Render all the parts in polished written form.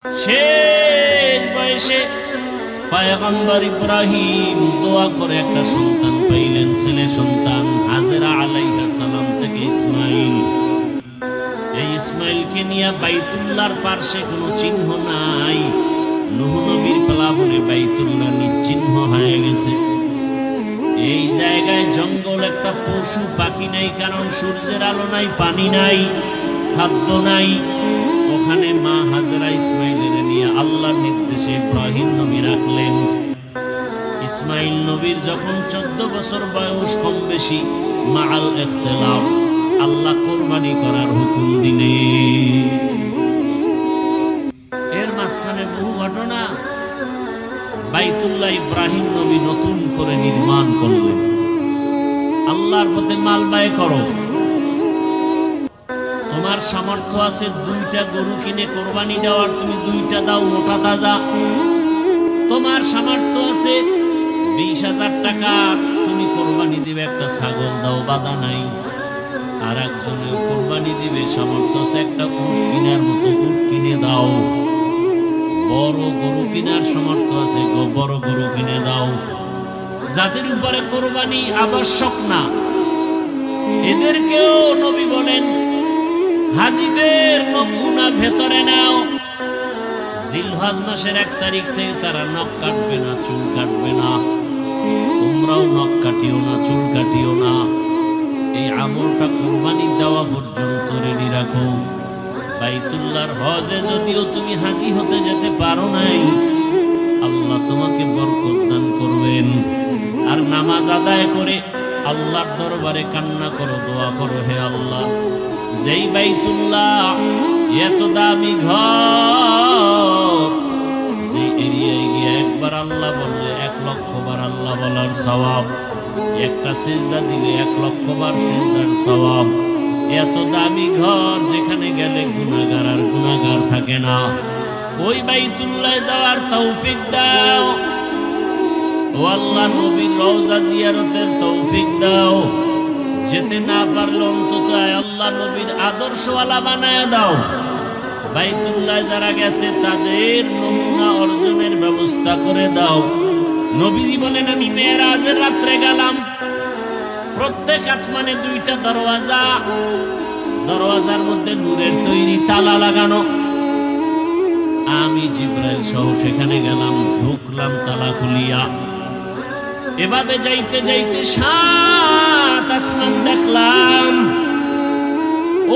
শেষ বয়সে পয়গম্বর ইব্রাহিম দোয়া করে একটা সন্তান পাইলেন, ছেলে সন্তান হাজেরা আলাইহিস সালাম থেকে ইসমাইল। এই ইসমাইলকে নিয়ে বাইতুল্লাহর পার্শ্বে কোনো চিহ্ন নাই। নূহ নবীর প্লাবনে বাইতুল্লাহ নিশ্চিহ্ন হয়ে গেছে। এই জায়গায় জঙ্গল, একটা পশু পাখি নাই, কারণ সূর্যের আলো নাই, পানি নাই, খাদ্য নাই। ওখানে মা হাজেরা ইসমাইলের নিয়ে আল্লাহর নির্দেশে ইব্রাহিম নবী রাখলেন। ইসমাইল নবীর যখন 14 বছর বয়স, কম বেশি মাআল ইখতিলাফ, আল্লাহ কোরবানি করার হুকুম দিলেন। এর মাঝখানে বহু ঘটনা। বাইতুল্লাহ ইব্রাহিম নবী নতুন করে নির্মাণ করলেন। আল্লাহর পথে মাল ব্যয় করো। তোমার সামর্থ্য আছে 2টা গরু কিনে কোরবানি দেওয়ার, তুমি 2টা দাও মোটা তাজা। তোমার সামর্থ্য আছে 20,000 টাকা, তুমি কোরবানি দিবে একটা ছাগল দাও, বাধা নাই। আর একজনে কোরবানি দিবে, সামর্থ্য আছে একটা উট কিনার মতো, উট কিনে দাও। বড় গরু কিনার সামর্থ্য আছে, বড় গরু কিনে দাও। যাদের উপরে কোরবানি আবশ্যক না, এদেরকেও নবী বলেন হাজীদের নমুনা ভেতরে নাও। জিলহজ মাসের 1 তারিখ থেকে তারা নখ কাটবে না, চুল কাটবে না। তোমরাও নখ কাটিও না, চুল কাটিও না। এই আমলটা কোরবানি দেওয়া পর্যন্ত রেডি রাখো। বাইতুল্লাহর হজে যদিও তুমি হাজী হতে যেতে পারো নাই, আল্লাহ তোমাকে বরকত দান করবেন। আর নামাজ আদায় করে আল্লাহর দরবারে কান্না করো, দোয়া করো, হে আল্লাহ, যেই বাইতুল্লাহ এত দামি ঘর, যে এরিয়ায় গিয়ে একবার আল্লাহ বললে 1 লক্ষ বার আল্লাহ বলার সওয়াব, একটা সিজদা দিলে 1 লক্ষ বার সিজদার সওয়াব। এত দামি ঘর যেখানে গেলে গুনাহগার আর গুনাহগার থাকে না, ওই বাইতুল্লাহ যাওয়ার তৌফিক দাও। ও আল্লাহ, নবীর রওজা জিয়ারতের তৌফিক দাও। যেতে না পারলে অন্তত আল্লাহ নবীর আদর্শওয়ালা বানায় দাও। বাইতুল্লাহ যারা গেছে তাদের নমুনা অর্জনের ব্যবস্থা করে দাও। নবীজি বলেন, আমি মেরাজের রাত্রে গেলাম, প্রত্যেক আসমানে 2টা দরওয়াজা, দরওয়াজার মধ্যে নূরের তৈরি তালা লাগানো। আমি জিবরাইল সহ সেখানে গেলাম, ঢুকলাম তালা খুলিয়া। এভাবে যাইতে যাইতে 7 আসমান দেখলাম।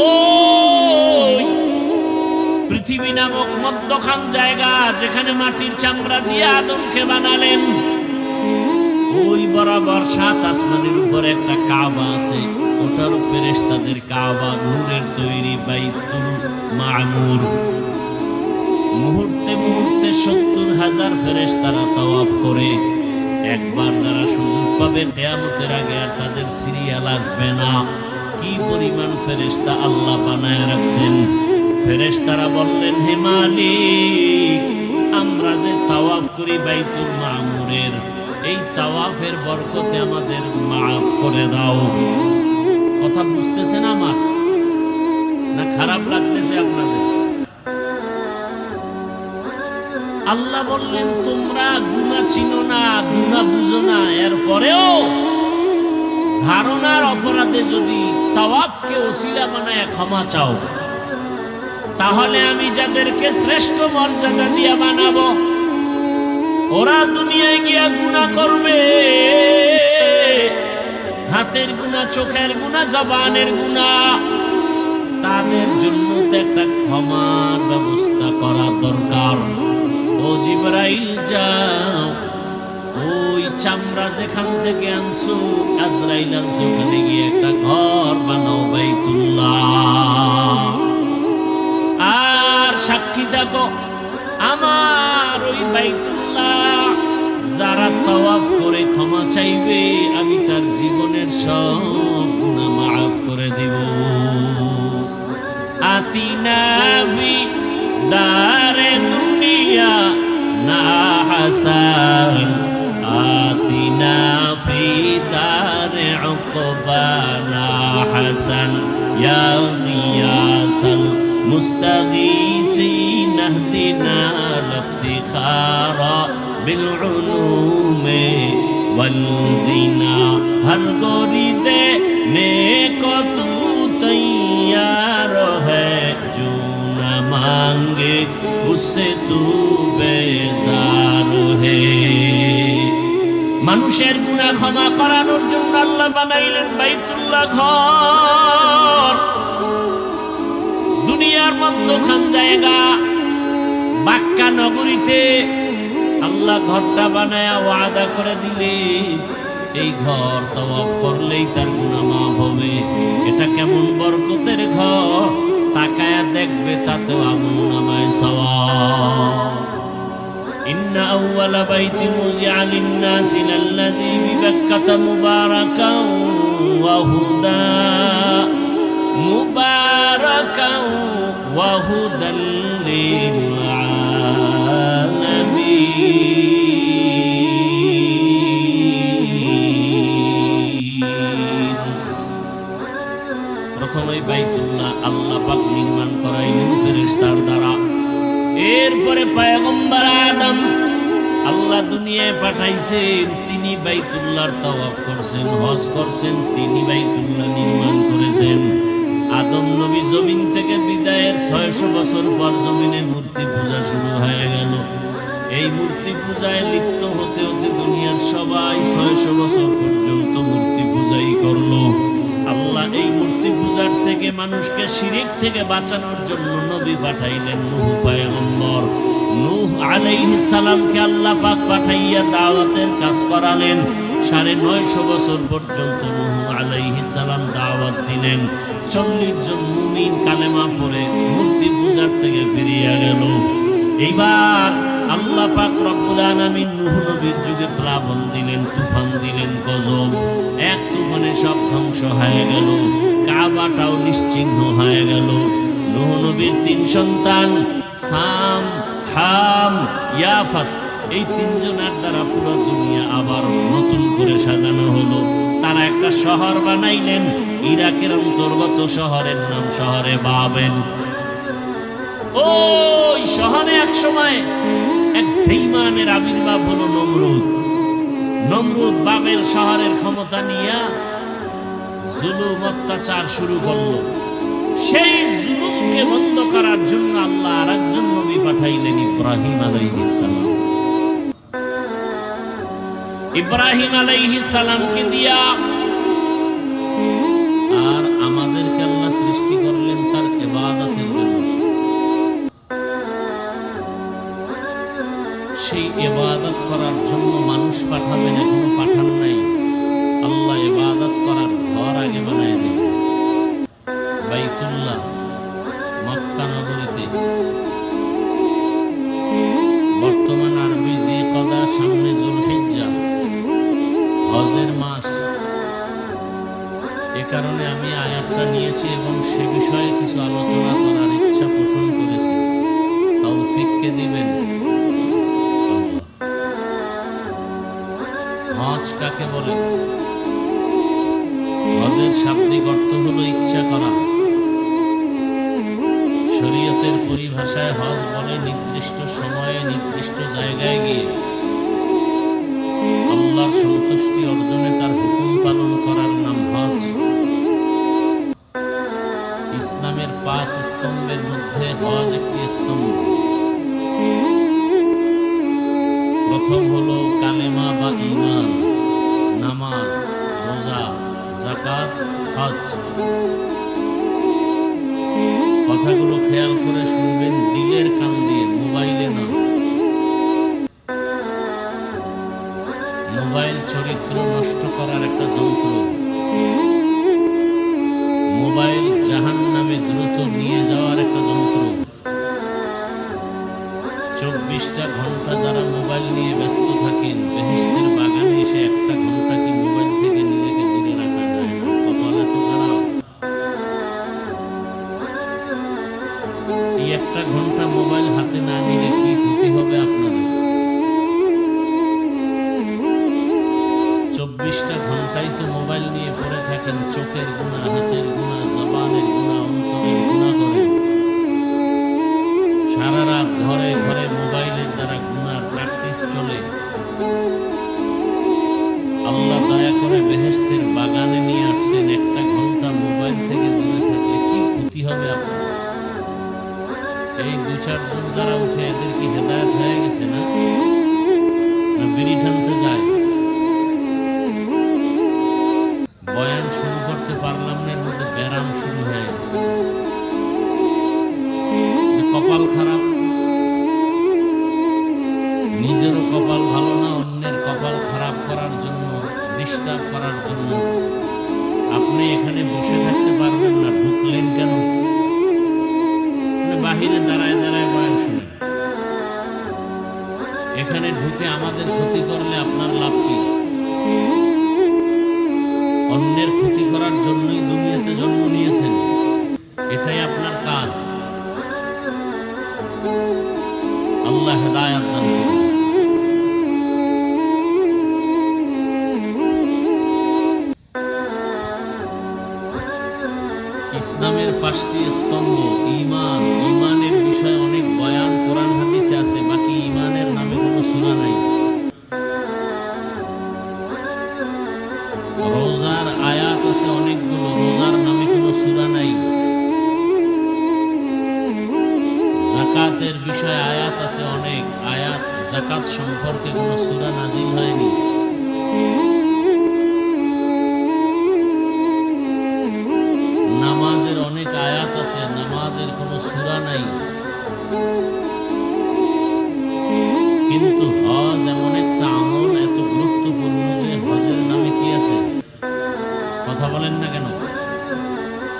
ওই পৃথিবী নামক মধ্যখান জায়গা, যেখানে মাটির চামড়া দিয়ে আদমকে বানালেন, ওই বরাবর 7 আসমানের উপরে একটা কাবা আছে। ওটারও ফেরেশতাদের কাবা, নূরের তৈরি বাইতুল মামুর। মুহূর্তে মুহূর্তে 70,000 ফেরেশতারা তাওয়াফ করে। একবার যারা সুযোগ পাবে কিয়ামতের আগে আর তাদের সিরিয়াল আসবে না। কি পরিমাণ ফেরেশতা আল্লাহ বানায় রাখছেন। ফেরেশতারা বললেন, হে মালিক, আমরা যে তাওয়াফ করি বাইতুল মামুরের, এই তাওয়াফের বরকতে আমাদের মাফ করে দাও। কথা বুঝতেছেন আমার, না খারাপ লাগতেছে আপনাদের? আল্লাহ বললেন, তোমরা গুনাহ চিনো না, গুনাহ বুঝো না, এরপরেও ধারণার অপরাধে যদি তাওয়াফকে ওসিলা বানায় ক্ষমা চাও, তাহলে আমি যাদেরকে শ্রেষ্ঠ মর্যাদা দিয়ে বানাবো, ওরা দুনিয়ায় গিয়া গুনাহ করবে, হাতের গুনাহ, চোখের গুনাহ, জবানের গুনাহ, তাদের জন্য তো একটা ক্ষমার ব্যবস্থা করা দরকার। ও জিবরাইল, যাও, ওই চামড়া যেখান থেকে আনছো, আজরাইল আনছো, ওখানে গিয়ে একটা ঘর বানাও বাইতুল্লাহ। আর সাক্ষী থাকো, আমার ওই বাইতুল্লাহ যারা তাওয়াফ করে ক্ষমা চাইবে, আমি তার জীবনের সব গুনাহ মাফ করে দিব। আতিনা ফি দারে দুনিয়া না হাসান, আতিনা ফি দারে উকবা না হাসান, ইয়া গিয়াসাল মুস্তাগীসিন نهدنا الافتخار بالعلوم والغنى ہر گوری دینے کو تو تیار ہے جو نہ مانگے اس سے تو بیزار ہے মানুষের গুনাহ ক্ষমা করানোর জন্য আল্লাহ বানাইলেন বাইতুল্লাহ ঘর দুনিয়ার মধ্যখান জায়গা মক্কা নগরীতে আল্লাহ ঘরটা বানায়া ওয়াদা করে দিলে এই ঘর তওয়াফ করলেই তার গুনাহ মাফ হবে এটা কেমন বরকতের ঘর তাকায়া দেখবে তাতেও আমলনামায় সওয়াব إن أول بيت وضع للناس للذي ببكة مباركا وهدى للعالمين প্রথমে বাইতুল্লাহ আল্লাহ পাক নির্মাণ করাইলেন ফেরেশতার দ্বারা এরপরে পয়গম্বর আদম আল্লাহ দুনিয়ায় পাঠাইছেন তিনি বাইতুল্লাহর তাওয়াফ করছেন হজ করছেন তিনি বাইতুল্লাহ নির্মাণ করেছেন আদম নবী জমিন থেকে বিদায়ের 600 বছর পর জমিনে মূর্তি পূজা শুরু হয়ে গেল এই মূর্তি পূজায় লিপ্ত হতে হতে দুনিয়ার সবাই 600 বছর পর্যন্ত মূর্তি পূজাই করলো আল্লাহ এই মূর্তি পূজার থেকে মানুষকে শিরিক থেকে বাঁচানোর জন্য নবী পাঠাইলেন নূহ পয়গম্বর নূহ আলাইহিস সালামকে আল্লাহ পাক পাঠাইয়া দাওয়াতের কাজ করালেন 950 বছর পর্যন্ত নূহ আলাইহিস সালাম দাওয়াত দিলেন 40 জন মুমিন কালেমা পড়ে মূর্তি পূজার থেকে ফিরিয়ে গেল এইবার আল্লাহ পাক রব্বুল আলামিন নূহ নবীর যুগে প্লাবন দিলেন তুফান দিলেন গজব এক তুফানে সব ধ্বংস হয়ে গেল কাবাটাও নিশ্চিহ্ন হয়ে গেল নূহ নবীর 3 সন্তান সাম হাম ইয়াফাস এই 3 জনের দ্বারা পুরো দুনিয়া আবার নতুন করে সাজানো হলো তারা একটা শহর বানাইলেন ইরাকের অন্তর্গত শহরের নাম শহরে বাবেল ওই শহরে এক সময় এক বেঈমানের আবির্ভাব হলো নমরুদ বাবেল শহরের ক্ষমতা নিয়ে জুলুম অত্যাচার শুরু করলো সেই জুলুমকে বন্ধ করার জন্য আল্লাহ আরেকজন নবী পাঠাইলেন ইব্রাহিম আলাইহিস সালামকে দিয়া আর আমাদেরকে আল্লাহ সৃষ্টি করলেন তার ইবাদতের জন্য সেই ইবাদত করার জন্য মানুষ পাঠাবেন এখনো পাঠান নাই আল্লাহ ইবাদত করার ঘর আগে বানায় দিলেন বাইতুল্লাহ মক্কা নগরীতে বর্তমান আরবি জিলকদা সামনে যুলহিজ্জা হজের মাস এ কারণে আমি আয়াতটা নিয়েছি এবং সে বিষয়ে কিছু আলোচনা করার ইচ্ছা পোষণ করেছি তৌফিককে দিবেন হজ কাকে বলে হজের শাব্দিক অর্থ হলো ইচ্ছা করা শরীয়তের পরিভাষায় হজ বলে নির্দিষ্ট সময়ে নির্দিষ্ট জায়গায় গিয়ে আল্লাহর সন্তুষ্টি অর্জনে তার হুকুম পালন করার নাম হজ ইসলামের 5 স্তম্ভের মধ্যে হজ একটি স্তম্ভ প্রথম হলো কালেমা বা ঈমান নামাজ রোজা যাকাত হজ কথাগুলো খেয়াল করে শুনবেন দিলের কান দিয়ে মোবাইলে না মোবাইল চরিত্র নষ্ট করার একটা যন্ত্র মোবাইল জাহান্নামে দ্রুত নিয়ে যাওয়ার একটা যন্ত্র 24টা ঘন্টা যারা মোবাইল নিয়ে ব্যস্ত থাকেন বেহেশতের বাগানে এসে 1টা ঘন্টা কি মোবাইল থেকে নিজেকে দূরে রাখা যায় না কপাল এত খারাপ এই 1টা ঘন্টা মোবাইল হাতে না নিলে কি ক্ষতি হবে আপনাদের 24টা ঘন্টাই তো মোবাইল নিয়ে পড়ে থাকেন চোখের গুনাহ হাতের গুনাহ জবানের গুনাহ অন্তরের গুনাহ করেন সারা রাত উঠে এদের কি হেদায়েত হয়ে গেছে না? না বিড়ি টানতে যায়? বয়ান শুরু করতে পারলাম না, এর মধ্যে ব্যারাম শুরু হয়ে গেছে। কপাল খারাপ, নিজেরও কপাল ভালো না, অন্যের কপাল খারাপ করার জন্য, ডিস্টার্ব করার জন্য আপনি এখানে বসে থাকতে পারবেন না, ঢুকলেন কেন? বাহিরে দাঁড়ায় দাঁড়ায় বয়ান শুনেন, এখানে ঢুকে আমাদের ক্ষতি করলে আপনার লাভ কি? অন্যের ক্ষতি করার জন্যই দুনিয়াতে জন্ম নিয়েছেন, এটাই আপনার কাজ। আল্লাহ হেদায়েত দান করুন। ইসলামের 5টি স্তম্ভ, ঈমান, ঈমানের বিষয়ে অনেক বয়ান কোরআন হাদিসে আছে, বাকি ঈমানের নামে কোনো সূরা নাই। রোজার আয়াত আছে অনেকগুলো, রোজার নামে কোনো সূরা নাই। যাকাতের বিষয়ে আয়াত আছে অনেক, আয়াত যাকাত সম্পর্কে কোনো সূরা নাজিল হয়নি। নামাজের অনেক আয়াত আছে, নামাজের কোনো সূরা নাই। কিন্তু হজ এমন একটা আমল, এত গুরুত্বপূর্ণ যে হজের নামে কি আছে? কথা বলেন না কেন?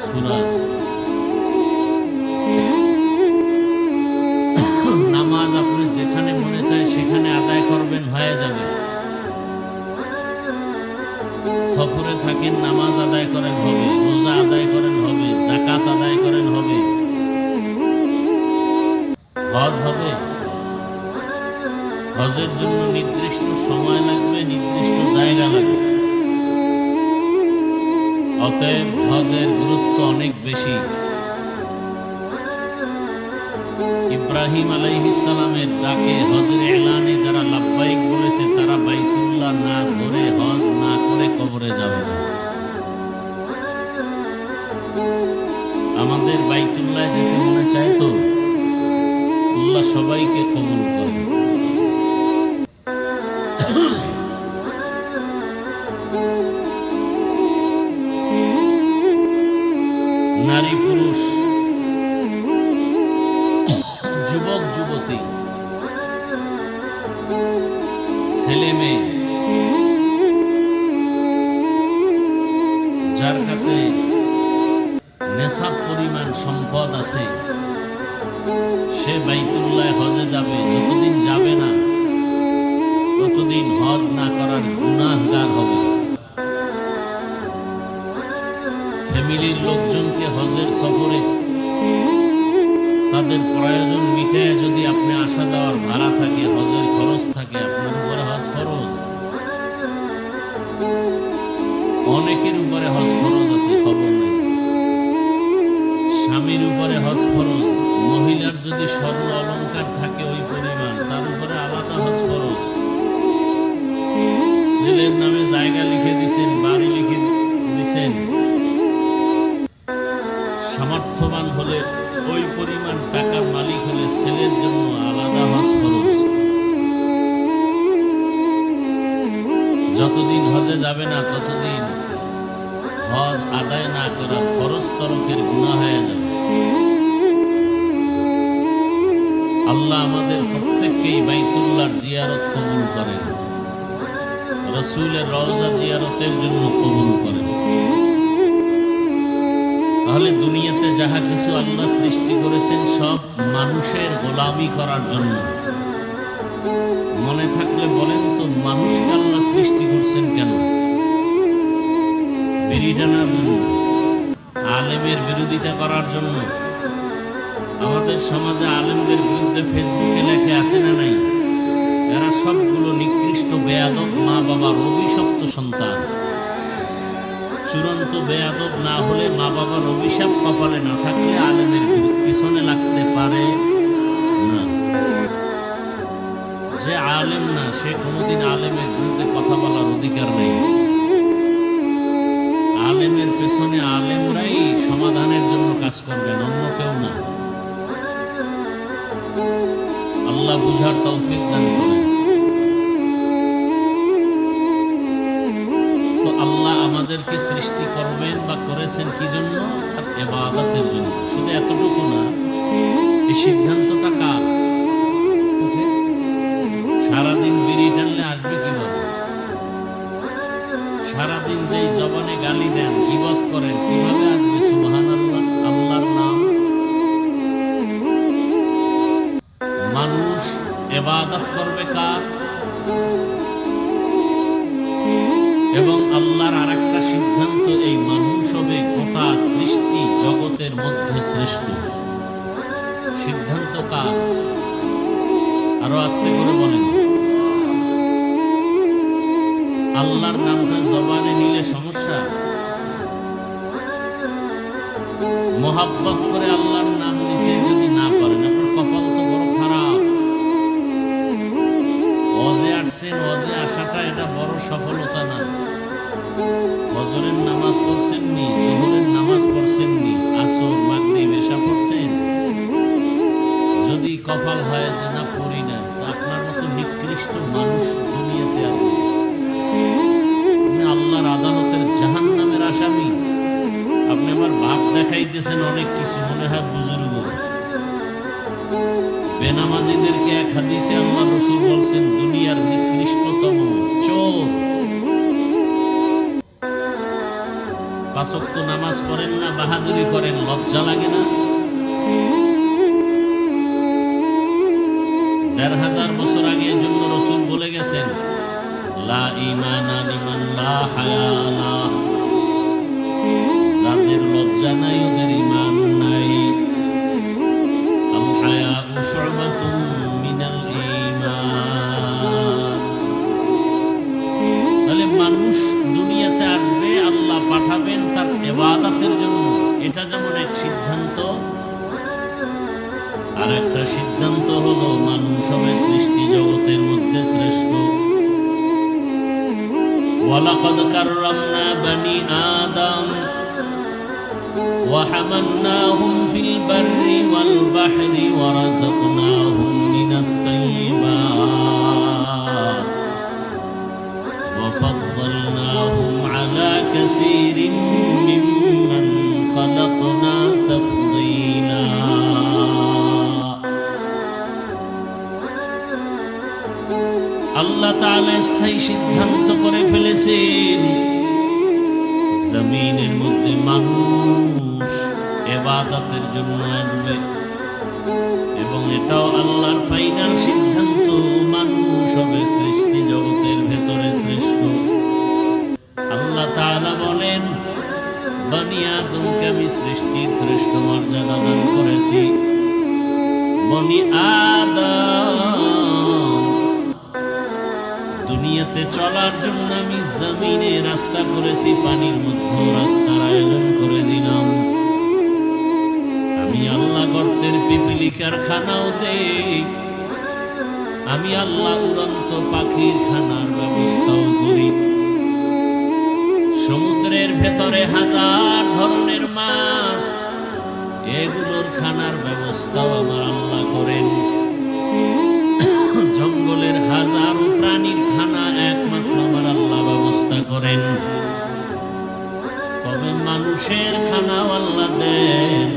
সূরা আছে। নামাজ আপনি যেখানে মনে চায় সেখানে আদায় করবেন, হয়ে যাবে। সফরে থাকেন, নামাজ আদায় করেন, হবে। রোজা আদায় করেন, হবে। যাকাত আদায় করেন, হবে। হজ হবে। হজের জন্য নির্দিষ্ট সময় লাগবে, নির্দিষ্ট জায়গা লাগবে। অতএব হজের গুরুত্ব অনেক বেশি। ইব্রাহিম আলাইহিস সালামের ডাকে, হজের এলানে যারা লাব্বাইক বলেছে, তারা বাইতুল্লাহ না ধরে, হজ না করে কবরে যাবে না। আমাদের বাইতুল্লাহ যেতে মনে চায় তো, আল্লাহ সবাইকে কবুল করে। নারী পুরুষ, যুবক যুবতী, ছেলে মেয়ে, যার কাছে নেশাব পরিমাণ সম্পদ আছে, সে বাইতুল্লাহ হজে যাবে। যতদিন যাবে না ততদিন হজ না করার গুনাহগার হবে। ফ্যামিলির লোকজনকে হজের সফরে তাদের প্রয়োজন মিটায় যদি আপনি আসা যাওয়ার ভাড়া থাকে, হজের খরচ থাকে, আপনার উপরে হজ ফরজ। অনেকের উপরে হজ ফরজ আছে, খবর নেই। স্বামীর উপরে হজ ফরজ, মহিলার যদি স্বর্ণ অলংকার থাকে ওই পরিমাণ, তার উপরে আলাদা হজ ফরজ। ছেলের নামে জায়গা লিখে দিছেন, বাড়ি লিখে দিছেন, সামর্থ্যবান হলে ওই পরিমাণ টাকার মালিক হলে ছেলের জন্য আলাদা হজ ফরজ। যতদিন হজে যাবে না ততদিন হজ আদায় না করার ফরজ তরকের গুনাহ হয়ে যাবে। আল্লাহ আমাদের প্রত্যেককেই বাইতুল্লাহর জিয়ারত কবুল করেন, রাসূলের রওজা জিয়ারতের জন্য কবুল করেন। তাহলে দুনিয়াতে যাহা কিছু আল্লাহ সৃষ্টি করেছেন সব মানুষের গোলামি করার জন্য। মনে থাকলে বলেন তো, মানুষকে আল্লাহ সৃষ্টি করছেন কেন? বিড়ি টানার জন্য, আলেমের বিরোধিতা করার জন্য। আমাদের সমাজে আলেমদের বিরুদ্ধে ফেসবুকে লেখে আছে না নাই? এরা সবগুলো নিকৃষ্ট বেয়াদব মা বাবার অভিশপ্ত সন্তান। চূড়ান্ত বেয়াদব না হলে, মা বাবার অভিশাপ কপালে না থাকলে আলেমের পিছনে লাগতে পারে না। যে আলেম না, সে কোনোদিন আলেমের বিরুদ্ধে কথা বলার অধিকার নেই। আলেমের পেছনে আলেমরাই সমাধানের জন্য কাজ করবেন, অন্য কেউ না। আল্লাহ বুঝার তৌফিক দান করেন। তো আল্লাহ আমাদেরকে সৃষ্টি করবেন বা করেছেন কি জন্য? তার ইবাদতের জন্য। শুধু এতটুকু না, এই সিদ্ধান্তটা কার? সারাদিন বিড়ি টানলে আসবে কিভাবে? সারাদিন যেই জবানে গালি দেন, ইবাদত করেন, কিভাবে আসবে সুবহানাল্লাহ, আল্লাহর নাম? মানুষ ইবাদত করবে কার? এবং আল্লাহর আরেকটা সিদ্ধান্ত, এই মানুষ হবে গোটা সৃষ্টি জগতের মধ্যে শ্রেষ্ঠ। সিদ্ধান্ত কার? আরো আস্তে করে বলেন। আল্লাহর নামটা জবানে নিলে সমস্যা? মোহাব্বত করে আল্লাহর নাম নিতে যদি না পারেন, আপনার কপাল তো বড় খারাপ। ওয়াজে আসছেন, ওয়াজে আসাটা এটা বড় সফলতা না। ফজরের নামাজ পড়ছেন নি, জোহরের নামাজ পড়ছেন নি, আসর মাগরিব এশা পড়ছেন, যদি কপাল হয় যে না পড়ি না, তা আপনার মতো নিকৃষ্ট মানুষ দুনিয়াতে আর নেই। আল্লাহর আদালতের জাহান্নামের আসামি। আপনি আমার ভাব দেখাইতেছেন অনেক কিছু, মনে হয় বুজুর্গ। বেনামাজিদেরকে এক হাদিসে আল্লাহ রাসূল বলছেন দুনিয়ার নিকৃষ্টতম চোর। 5 ওয়াক্ত নামাজ পড়েন না, বাহাদুরি করেন, লজ্জা লাগে না? 1500 বছর আগে এর জন্য রাসূল বলে গেছেন, লা ঈমানা লিমান লা হায়া লা। যাদের লজ্জা নাই ওদের ঈমান নাই। আল হায়াউ শু'বাতুন মিনাল ঈমান। তাহলে মানুষ দুনিয়াতে আসবে, আল্লাহ পাঠাবেন তার ইবাদতের জন্য। এটা যেমন এক সিদ্ধান্ত, আর একটা সিদ্ধান্ত হলো মানুষ হবে সৃষ্টি জগতের মধ্যে শ্রেষ্ঠ। ওয়ালাকাদ কাররামনা বানি আদম وحملناهم في البر والبحر ورزقناهم من الطيبات وفضلناهم على كثير ممن خلقنا تفضيلا। আল্লাহ তাআলা স্থায়ী সিদ্ধান্ত করে ফেলেছেন, জমিনের মধ্যে মানুষ ইবাদতের জন্য আসবে। এবং এটাও আল্লাহর ফাইনাল সিদ্ধান্ত, মানুষ হবে সৃষ্টি জগতের ভেতরে শ্রেষ্ঠ। আল্লাহ তাআলা বলেন, বনি আদমকে আমি সৃষ্টির শ্রেষ্ঠ মর্যাদা দান করেছি। বনি আদম, দুনিয়াতে চলার জন্য আমি জমিনে রাস্তা করেছি, পানির মধ্যে রাস্তার আয়োজন করে দিলাম। আমি আল্লাহ গর্তের পিপিলিকার খানাও দেই। আমি আল্লাহ উড়ন্ত পাখির খানার ব্যবস্থাও করি। সমুদ্রের ভেতরে 1000 ধরনের মাছ, এগুলোর খানার ব্যবস্থাও আমার আল্লাহ করেন। জঙ্গলের 1000 প্রাণীর খানা একমাত্র আমার আল্লাহ ব্যবস্থা করেন। তবে মানুষের খানাও আল্লাহ দেন।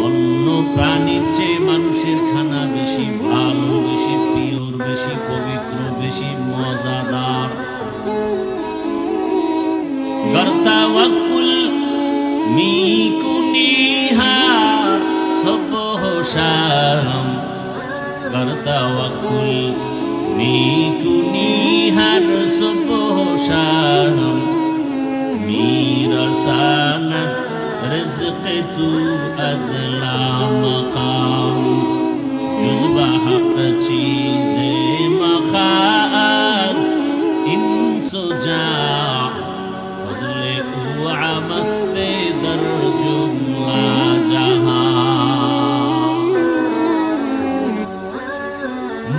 অন্য প্রাণীর চেয়ে মানুষের খানা বেশি ভালো, বেশি পিওর, বেশি পবিত্র, বেশি মজাদার। গর্তাওয়াকুল মিকুনিহা সবহ শাম। গর্তাওয়াকুল মিকুনিহার সবহ শাম। মিরাসানাত رزق تو ازلا مقام جزبہ حق چیز مخاز ان سجا فضل او عمست در جملہ جہاں।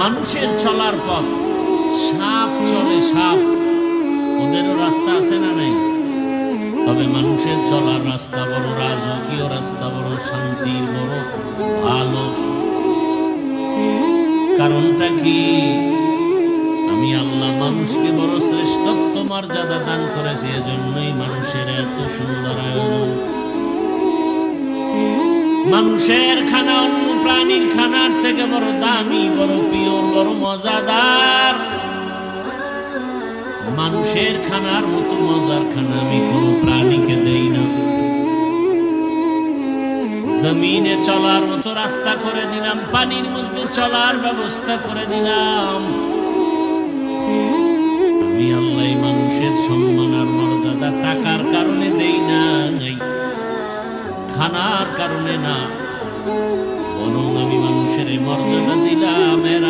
মানুষের চলার পথ, সাপ চলে, সাপ, ওদেরও রাস্তা আছে না নাই? তবে মানুষের চলার রাস্তা বড় রাজকীয় রাস্তা, বড় শান্তির, বড় ভালো। কারণটা কি? আমি আল্লাহ মানুষকে বড় শ্রেষ্ঠত্ব মর্যাদা দান করেছি, এজন্যই মানুষের এত সুন্দর আয়োজন। মানুষের খানা অন্য প্রাণীর খানার থেকে বড় দামি, বড় পিওর, বড় মজাদার। মানুষের খানার মতো মজার খানা আমি কোনো প্রাণীকে দেই না। জমিনে চলার মতো রাস্তা করে দিলাম, পানির মধ্যে চলার ব্যবস্থা করে দিলাম। আমি আল্লাহ মানুষের সম্মান আর মর্যাদা টাকার কারণে দেই না, খানার কারণে না, বরং আমি মানুষের মর্যাদা দিলাম এর